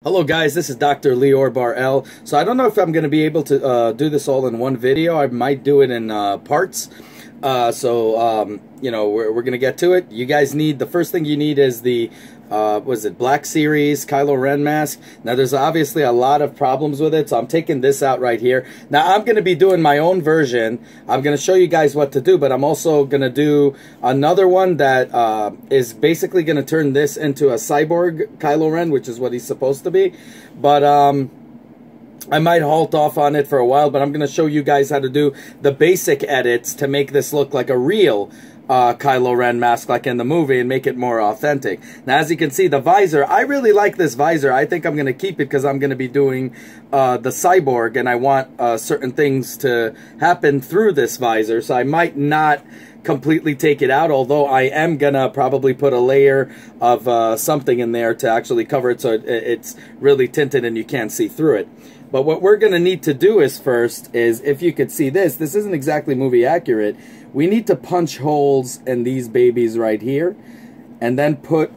Hello guys, this is Dr. Lior Bar-El. So I don't know if I'm going to be able to do this all in one video. I might do it in parts. You know, we're going to get to it. You guys need, the first thing you need is the, Black Series Kylo Ren mask. Now there's obviously a lot of problems with it, so I'm taking this out right here. Now I'm going to be doing my own version. I'm going to show you guys what to do, but I'm also going to do another one that is basically going to turn this into a cyborg Kylo Ren, which is what he's supposed to be. But I might halt off on it for a while, but I'm going to show you guys how to do the basic edits to make this look like a real Kylo Ren mask like in the movie and make it more authentic. Now, as you can see, the visor, I really like this visor. I think I'm going to keep it because I'm going to be doing the cyborg, and I want certain things to happen through this visor, so I might not completely take it out, although I am gonna probably put a layer of something in there to actually cover it so it's really tinted and you can't see through it. But what we're gonna need to do is first is, if you could see this isn't exactly movie accurate. We need to punch holes in these babies right here and then put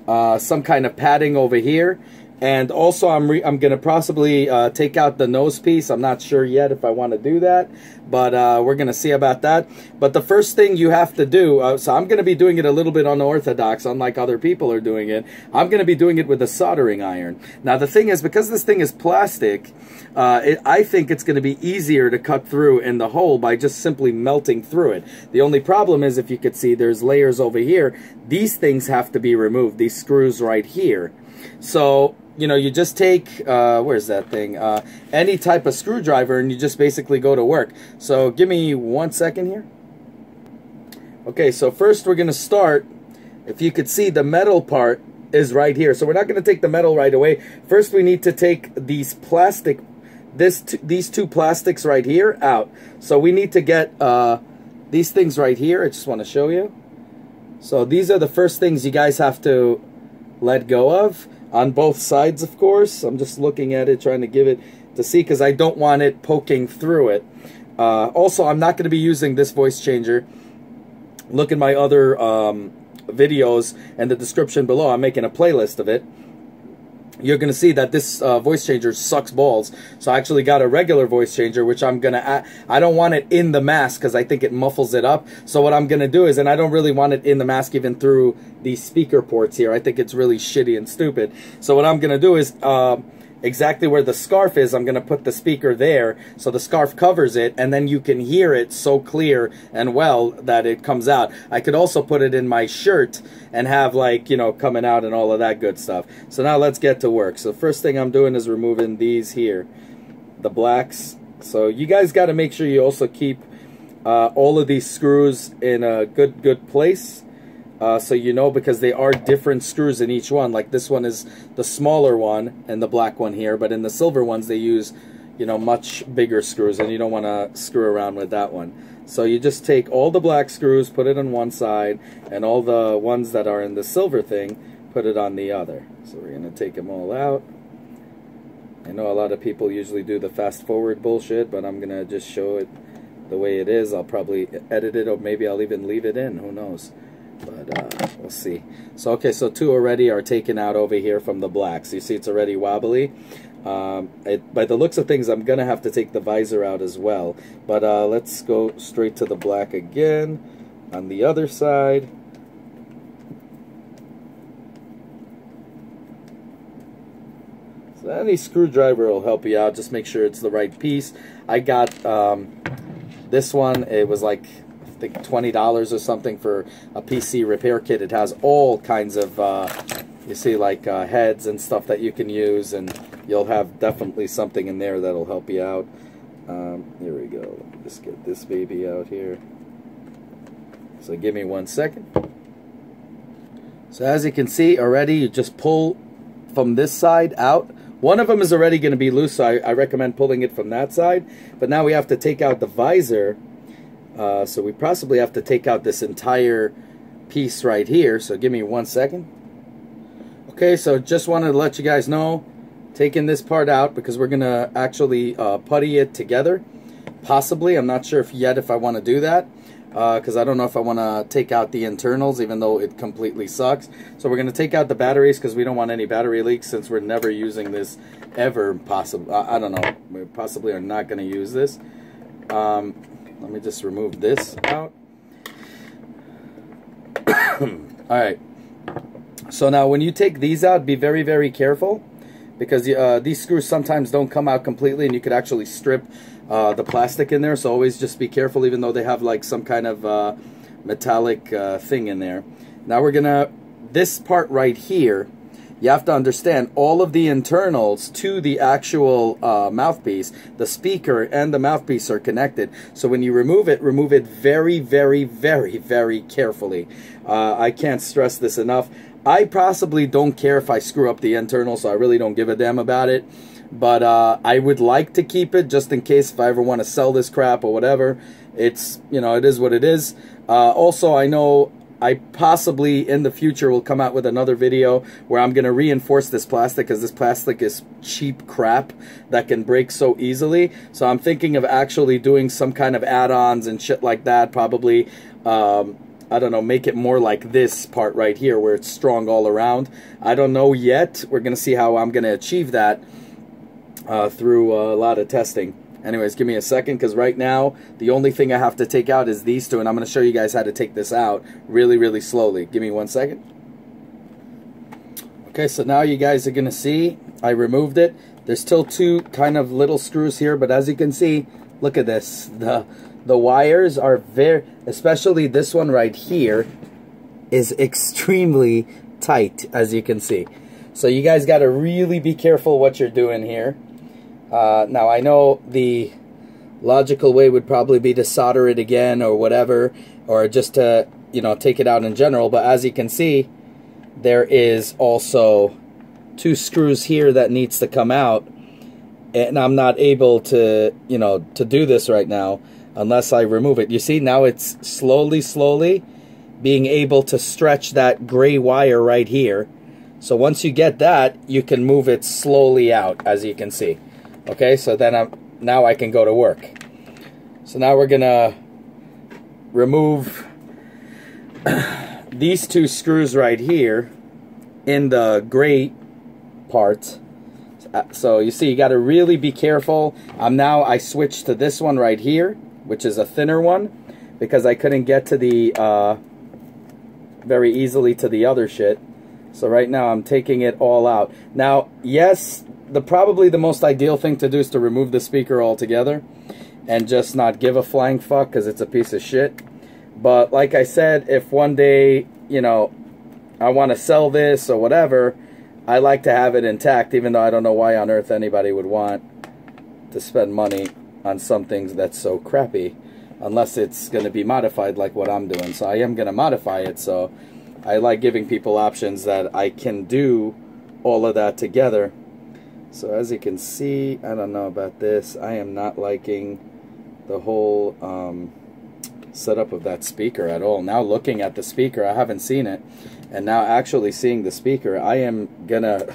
some kind of padding over here. And also I'm going to possibly take out the nose piece. I'm not sure yet if I want to do that, but we're going to see about that. But the first thing you have to do, so I'm going to be doing it a little bit unorthodox, unlike other people are doing it. I'm going to be doing it with a soldering iron. Now the thing is, because this thing is plastic, I think it's going to be easier to cut through in the hole by just simply melting through it. The only problem is, if you could see, there's layers over here. These things have to be removed, these screws right here. So, you know, you just take, where's that thing? Any type of screwdriver, and you just basically go to work. So give me 1 second here. Okay, so first we're going to start, if you could see, the metal part is right here. So we're not going to take the metal right away. First we need to take these plastic, these two plastics right here out. So we need to get these things right here. I just want to show you. So these are the first things you guys have to let go of. On both sides, of course. I'm just looking at it, trying to give it to see, because I don't want it poking through it. Also, I'm not going to be using this voice changer. Look at my other videos and the description below. I'm making a playlist of it. You're going to see that this voice changer sucks balls. So I actually got a regular voice changer, which I'm going to I don't want it in the mask because I think it muffles it up. So what I'm going to do is, and I don't really want it in the mask even through these speaker ports here. I think it's really shitty and stupid. So what I'm going to do is, exactly where the scarf is, I'm going to put the speaker there, so the scarf covers it, and then you can hear it so clear and well that it comes out. I could also put it in my shirt and have, like, you know, coming out and all of that good stuff. So now let's get to work. So first thing I'm doing is removing these here, the blacks. So you guys got to make sure you also keep all of these screws in a good place. So you know, because they are different screws in each one. Like this one is the smaller one and the black one here, but in the silver ones they use, you know, much bigger screws, and you don't want to screw around with that one. So you just take all the black screws, put it on one side, and all the ones that are in the silver thing, put it on the other. So we're going to take them all out. I know a lot of people usually do the fast forward bullshit, but I'm going to just show it the way it is. I'll probably edit it, or maybe I'll even leave it in, who knows. But we'll see. So okay, so two already are taken out over here from the black. So you see it's already wobbly. By the looks of things, I'm gonna have to take the visor out as well. But let's go straight to the black again on the other side. So any screwdriver will help you out. Just make sure it's the right piece. I got this one. It was like, I think $20 or something for a PC repair kit. It has all kinds of, you see, like heads and stuff that you can use, and you'll have definitely something in there that'll help you out. Here we go. Just get this baby out here. So give me 1 second. So as you can see already, you just pull from this side out. One of them is already going to be loose, so I recommend pulling it from that side. But now we have to take out the visor. So we possibly have to take out this entire piece right here. So give me 1 second. Okay, so just wanted to let you guys know, taking this part out because we're going to actually putty it together. Possibly, I'm not sure yet if I want to do that. because I don't know if I want to take out the internals, even though it completely sucks. So we're going to take out the batteries because we don't want any battery leaks, since we're never using this ever. Possibly, I don't know. We possibly are not going to use this. Let me just remove this out. Alright. So now when you take these out, be very, very careful, because these screws sometimes don't come out completely, and you could actually strip the plastic in there. So always just be careful, even though they have like some kind of metallic thing in there. Now we're gonna, this part right here, you have to understand all of the internals to the actual mouthpiece, the speaker and the mouthpiece are connected. So when you remove it very, very, very, very carefully. I can't stress this enough. I possibly don't care if I screw up the internal, so I really don't give a damn about it. But I would like to keep it just in case if I ever want to sell this crap or whatever. It's, you know, it is what it is. Also, I know I possibly in the future will come out with another video where I'm going to reinforce this plastic, because this plastic is cheap crap that can break so easily. So I'm thinking of actually doing some kind of add-ons and shit like that. Probably, I don't know, make it more like this part right here where it's strong all around. I don't know yet. We're going to see how I'm going to achieve that through a lot of testing. Anyways, give me a second, because right now the only thing I have to take out is these two, and I'm going to show you guys how to take this out really, really slowly. Give me 1 second. Okay, so now you guys are going to see I removed it. There's still two kind of little screws here, but as you can see, look at this. The wires are very, especially this one right here, is extremely tight, as you can see. So you guys got to really be careful what you're doing here. Now, I know the logical way would probably be to solder it again or whatever, or just to, you know, take it out in general. But as you can see, there is also two screws here that needs to come out. And I'm not able to, you know, to do this right now unless I remove it. You see, now it's slowly being able to stretch that gray wire right here. So once you get that, you can move it slowly out, as you can see. Okay, so then now I can go to work. So now we're gonna remove these two screws right here in the gray part. So you see, you got to really be careful. I switched to this one right here, which is a thinner one, because I couldn't get to the very easily to the other shit. So right now I'm taking it all out. Now, yes, probably the most ideal thing to do is to remove the speaker altogether and just not give a flying fuck, because it's a piece of shit. But like I said, if one day, you know, I want to sell this or whatever, I like to have it intact, even though I don't know why on earth anybody would want to spend money on something that's so crappy, unless it's going to be modified like what I'm doing. So I am going to modify it, so I like giving people options that I can do all of that together. So as you can see, I don't know about this, I am not liking the whole setup of that speaker at all. Now looking at the speaker, I haven't seen it, and now actually seeing the speaker, I'm gonna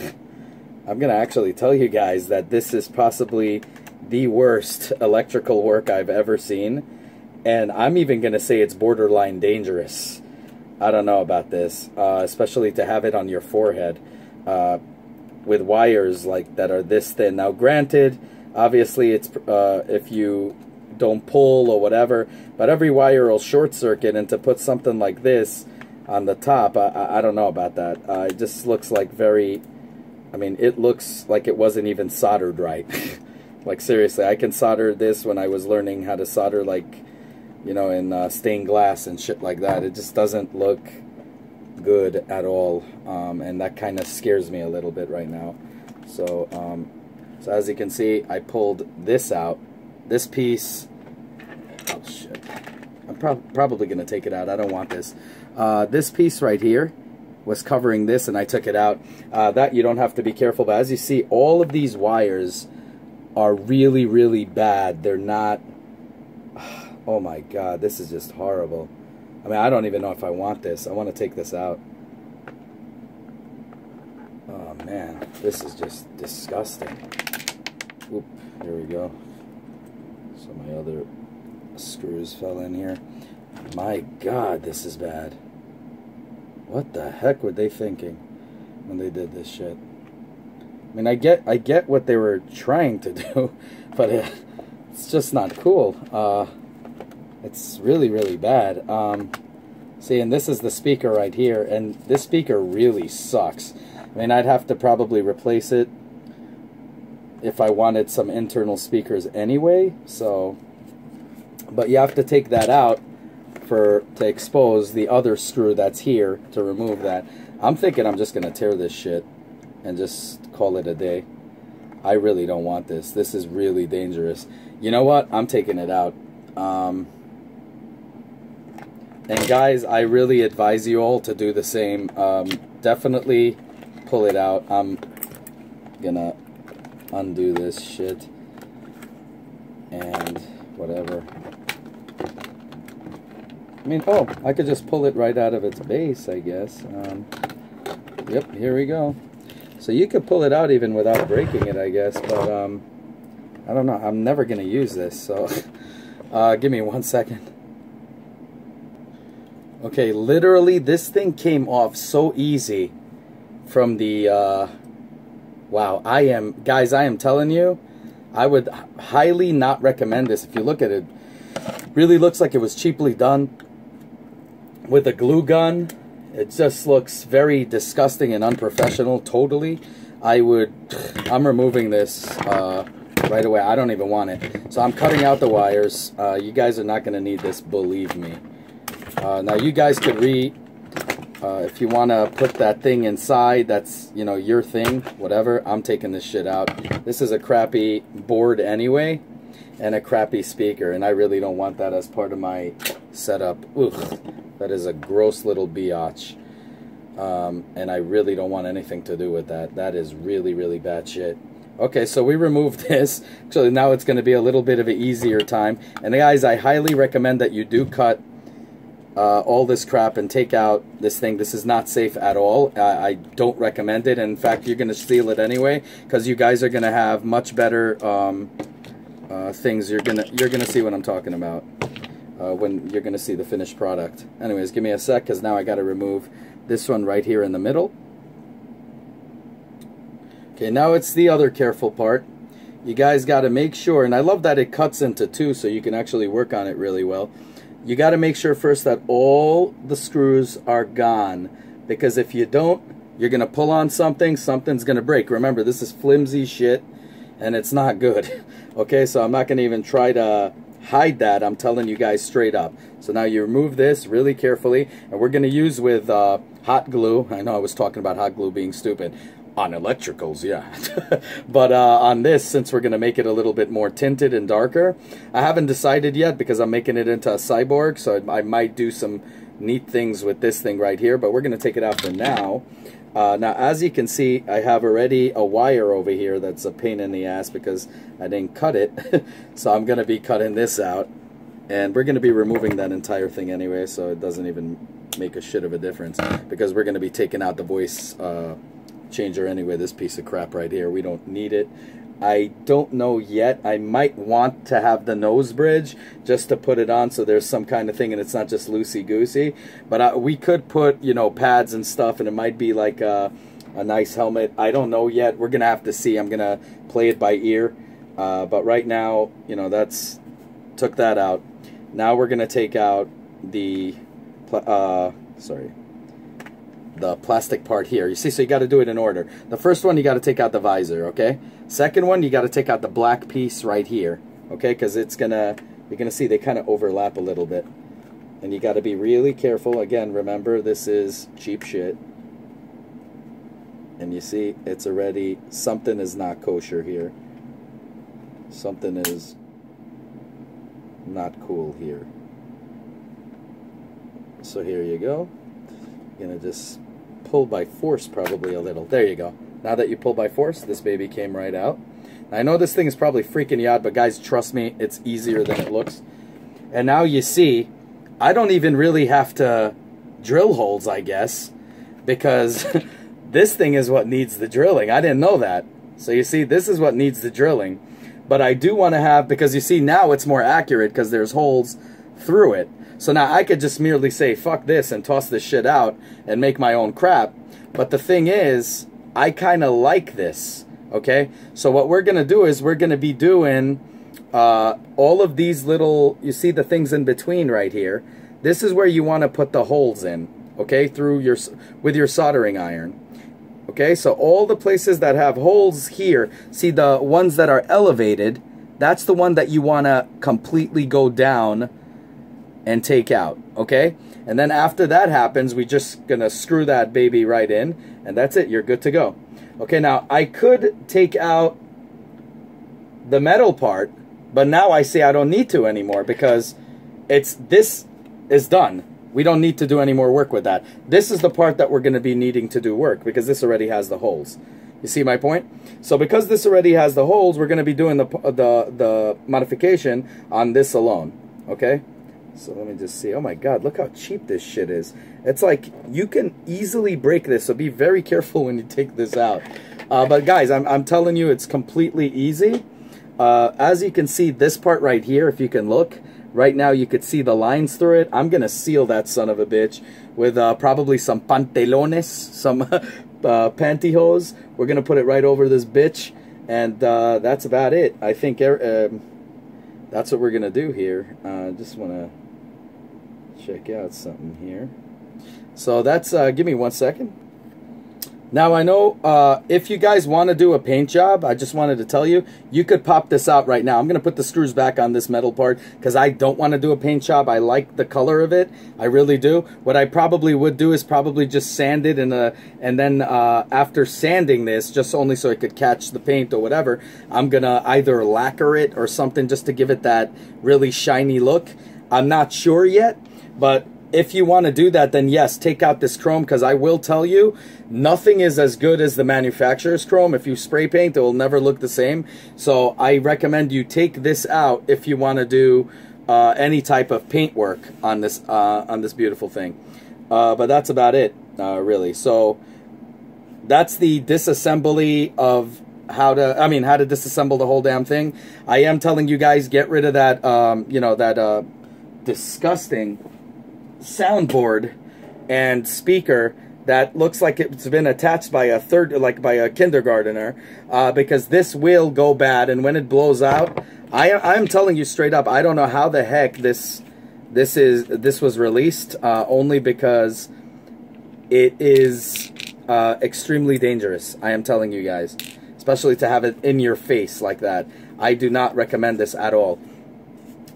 actually tell you guys that this is possibly the worst electrical work I've ever seen, and I'm even gonna say it's borderline dangerous. I don't know about this, especially to have it on your forehead with wires like that are this thin. Now granted, obviously it's if you don't pull or whatever, but every wire will short circuit, and to put something like this on the top, I don't know about that. It just looks like very, I mean, it looks like it wasn't even soldered right. Like seriously, I can solder this when I was learning how to solder, like, you know, in stained glass and shit like that. It just doesn't look good at all, and that kind of scares me a little bit right now. So, so as you can see, I pulled this out. This piece, oh shit, I'm probably going to take it out. I don't want this. This piece right here was covering this, and I took it out. That you don't have to be careful, but as you see, all of these wires are really, really bad. They're not, oh my god, this is just horrible. I mean, I don't even know if I want this. I want to take this out. Oh man, this is just disgusting. Oop, here we go. So my other screws fell in here. My God, this is bad. What the heck were they thinking when they did this shit? I mean, I get what they were trying to do, but it's just not cool. It's really, really bad. See, and this is the speaker right here, and this speaker really sucks. I mean, I'd have to probably replace it if I wanted some internal speakers anyway, so... But you have to take that out to expose the other screw that's here to remove that. I'm thinking I'm just going to tear this shit and just call it a day. I really don't want this. This is really dangerous. You know what? I'm taking it out. And guys, I really advise you all to do the same. Definitely pull it out. I'm gonna undo this shit and whatever. I mean, oh, I could just pull it right out of its base, I guess. Yep, here we go. So you could pull it out even without breaking it, I guess, but I don't know. I'm never gonna use this, so give me 1 second. Okay, literally, this thing came off so easy from the, wow, guys, I am telling you, I would highly not recommend this. If you look at it, really looks like it was cheaply done with a glue gun. It just looks very disgusting and unprofessional, totally. I'm removing this right away. I don't even want it. So I'm cutting out the wires. You guys are not going to need this, believe me. Now you guys could if you want to put that thing inside, that's, you know, your thing, whatever. I'm taking this shit out. This is a crappy board anyway, and a crappy speaker, and I really don't want that as part of my setup. Ugh, that is a gross little biatch. And I really don't want anything to do with that. That is really, really bad shit. Okay, so we removed this. Actually, now it's going to be a little bit of an easier time. And guys, I highly recommend that you do cut all this crap and take out this thing. This is not safe at all. I don't recommend it. And in fact, you're going to steal it anyway, because you guys are going to have much better things. You're gonna see what I'm talking about when you're gonna see the finished product. Anyways, give me a sec, because now I got to remove this one right here in the middle. Okay, now it's the other careful part. You guys got to make sure, and I love that it cuts into two, so you can actually work on it really well. You got to make sure first that all the screws are gone, because if you don't, you're going to pull on something, something's going to break. Remember, this is flimsy shit, and it's not good. Okay, so I'm not going to even try to hide that. I'm telling you guys straight up. So now you remove this really carefully, and we're going to use with hot glue. I know I was talking about hot glue being stupid. On electricals, yeah. But on this, since we're going to make it a little bit more tinted and darker, I haven't decided yet because I'm making it into a cyborg, so I might do some neat things with this thing right here, but we're going to take it out for now. Now, as you can see, I have already a wire over here that's a pain in the ass because I didn't cut it. So I'm going to be cutting this out, and we're going to be removing that entire thing anyway, so it doesn't even make a shit of a difference, because we're going to be taking out the voice changer anyway. This piece of crap right here, we don't need it. I don't know yet. I might want to have the nose bridge just to put it on so there's some kind of thing and it's not just loosey-goosey. But we could put, you know, pads and stuff, and it might be like a nice helmet. I don't know yet. We're gonna have to see. I'm gonna play it by ear. But right now, you know, took that out. Now we're gonna take out the the plastic part here. You see, so you got to do it in order. The first one, you got to take out the visor, okay? Second one, you got to take out the black piece right here, okay? Because you're gonna see they kind of overlap a little bit, and you got to be really careful. Again, remember, this is cheap shit, and you see it's already, something is not kosher here. Something is not cool here. So here you go. You're gonna just pull by force probably a little. There you go. Now that you pull by force, this baby came right out. Now, I know this thing is probably freaking you out, but guys, trust me, it's easier than it looks. And now you see, I don't even really have to drill holes, I guess, because this thing is what needs the drilling. I didn't know that. So you see, this is what needs the drilling. But I do want to have, because you see now it's more accurate because there's holes through it. So now I could just merely say, fuck this, and toss this shit out and make my own crap. But the thing is, I kind of like this, okay? So what we're going to do is we're going to be doing all of these little, you see the things in between right here. This is where you want to put the holes in, okay, with your soldering iron. Okay, so all the places that have holes here, see the ones that are elevated, that's the one that you want to completely go down and take out, okay? And then after that happens, we just gonna screw that baby right in, and that's it, you're good to go. Okay, now I could take out the metal part, but now I see I don't need to anymore because this is done. We don't need to do any more work with that. This is the part that we're gonna be needing to do work because this already has the holes. You see my point? So because this already has the holes, we're gonna be doing the modification on this alone, okay? So let me just see. Oh my God, look how cheap this shit is. It's like, you can easily break this, so be very careful when you take this out. But guys, I'm telling you, it's completely easy. As you can see, this part right here, if you can look, right now you could see the lines through it. I'm going to seal that son of a bitch with probably some pantalones, some pantyhose. We're going to put it right over this bitch, and that's about it. I think that's what we're going to do here. Just want to check out something here. So that's, give me 1 second. Now I know if you guys want to do a paint job, I just wanted to tell you, you could pop this out right now. I'm going to put the screws back on this metal part because I don't want to do a paint job. I like the color of it. I really do. What I probably would do is probably just sand it and then after sanding this, just only so it could catch the paint or whatever, I'm going to either lacquer it or something just to give it that really shiny look. I'm not sure yet, but if you want to do that, then yes, take out this chrome, because I will tell you, nothing is as good as the manufacturer's chrome. If you spray paint, it will never look the same. So I recommend you take this out if you want to do any type of paint work on this beautiful thing. But that's about it, really. So that's the disassembly of how to disassemble the whole damn thing. I am telling you guys, get rid of that, that disgusting soundboard and speaker that looks like it's been attached by a kindergartner, because this will go bad, and when it blows out, I'm telling you straight up, I don't know how the heck this was released, only because it is extremely dangerous. I am telling you guys, especially to have it in your face like that. I do not recommend this at all.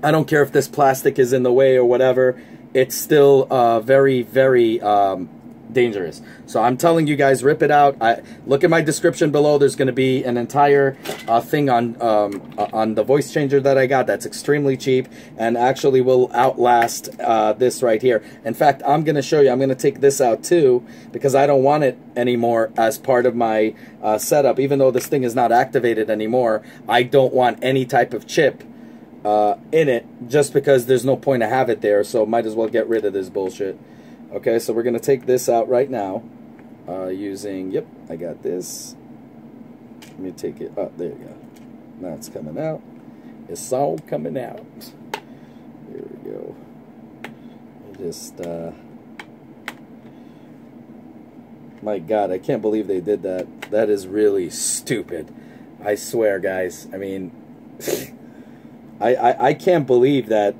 I don't care if this plastic is in the way or whatever. It's still very, very dangerous. So I'm telling you guys, rip it out. Look at my description below. There's going to be an entire thing on the voice changer that I got. That's extremely cheap and actually will outlast this right here. In fact, I'm going to show you. I'm going to take this out too, because I don't want it anymore as part of my setup. Even though this thing is not activated anymore, I don't want any type of chip in it, just because there's no point to have it there, so might as well get rid of this bullshit. Okay, so we're gonna take this out right now using, yep, I got this. Let me take it, oh, there you go. Now it's coming out. It's all coming out. Here we go. Just my God, I can't believe they did that. That is really stupid. I swear, guys. I mean, I can't believe that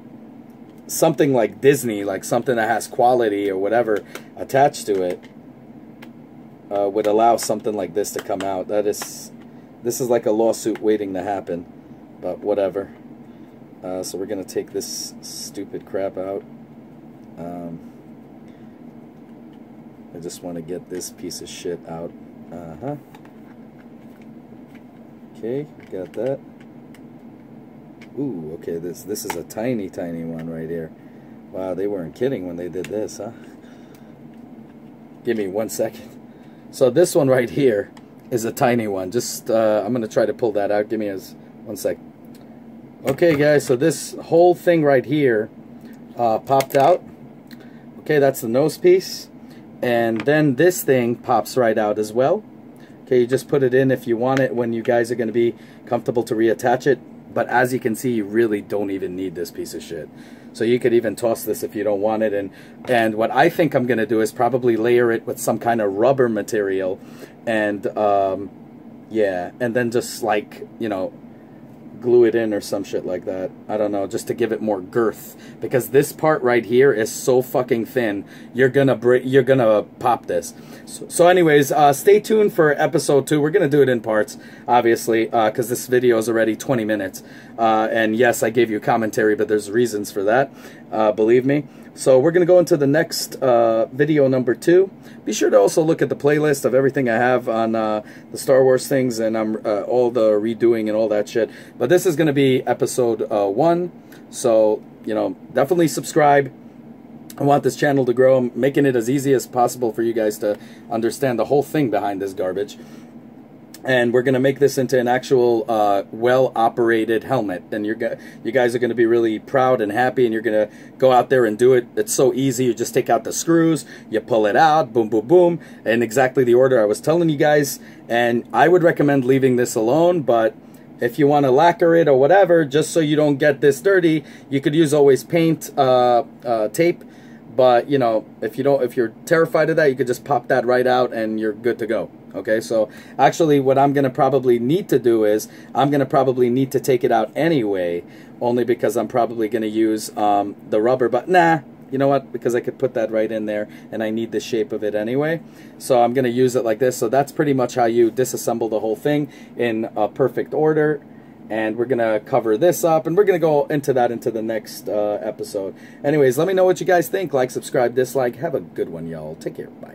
something like Disney, like something that has quality or whatever attached to it, would allow something like this to come out. This is like a lawsuit waiting to happen, but whatever. So we're gonna take this stupid crap out. I just want to get this piece of shit out. Okay, got that. Ooh, okay, this is a tiny, tiny one right here. Wow, they weren't kidding when they did this, huh? Give me 1 second. So this one right here is a tiny one. Just, I'm going to try to pull that out. Give me 1 sec. Okay, guys, so this whole thing right here popped out. Okay, that's the nose piece. And then this thing pops right out as well. Okay, you just put it in if you want it when you guys are going to be comfortable to reattach it. But as you can see, you really don't even need this piece of shit. So you could even toss this if you don't want it. And what I think I'm going to do is probably layer it with some kind of rubber material. And, yeah, and then just like, you know, glue it in or some shit like that. I don't know, just to give it more girth, because this part right here is so fucking thin. You're gonna pop this. So anyways, stay tuned for episode 2. We're gonna do it in parts, obviously, because this video is already 20 minutes. And yes, I gave you commentary, but there's reasons for that, believe me. So we're going to go into the next video number 2. Be sure to also look at the playlist of everything I have on the Star Wars things, and I'm all the redoing and all that shit. But this is going to be episode 1. So, you know, definitely subscribe. I want this channel to grow. I'm making it as easy as possible for you guys to understand the whole thing behind this garbage. And we're going to make this into an actual well-operated helmet. And you guys are going to be really proud and happy, and you're going to go out there and do it. It's so easy. You just take out the screws, you pull it out, boom, boom, boom, in exactly the order I was telling you guys. And I would recommend leaving this alone, but if you want to lacquer it or whatever, just so you don't get this dirty, you could use always paint tape. But, you know, if you're terrified of that, you could just pop that right out and you're good to go. Okay, so actually what I'm going to probably need to do is I'm going to probably need to take it out anyway, only because I'm probably going to use the rubber. But nah, you know what? Because I could put that right in there, and I need the shape of it anyway. So I'm going to use it like this. So that's pretty much how you disassemble the whole thing in a perfect order. And we're going to cover this up, and we're going to go into that into the next episode. Anyways, let me know what you guys think. Like, subscribe, dislike. Have a good one, y'all. Take care. Bye.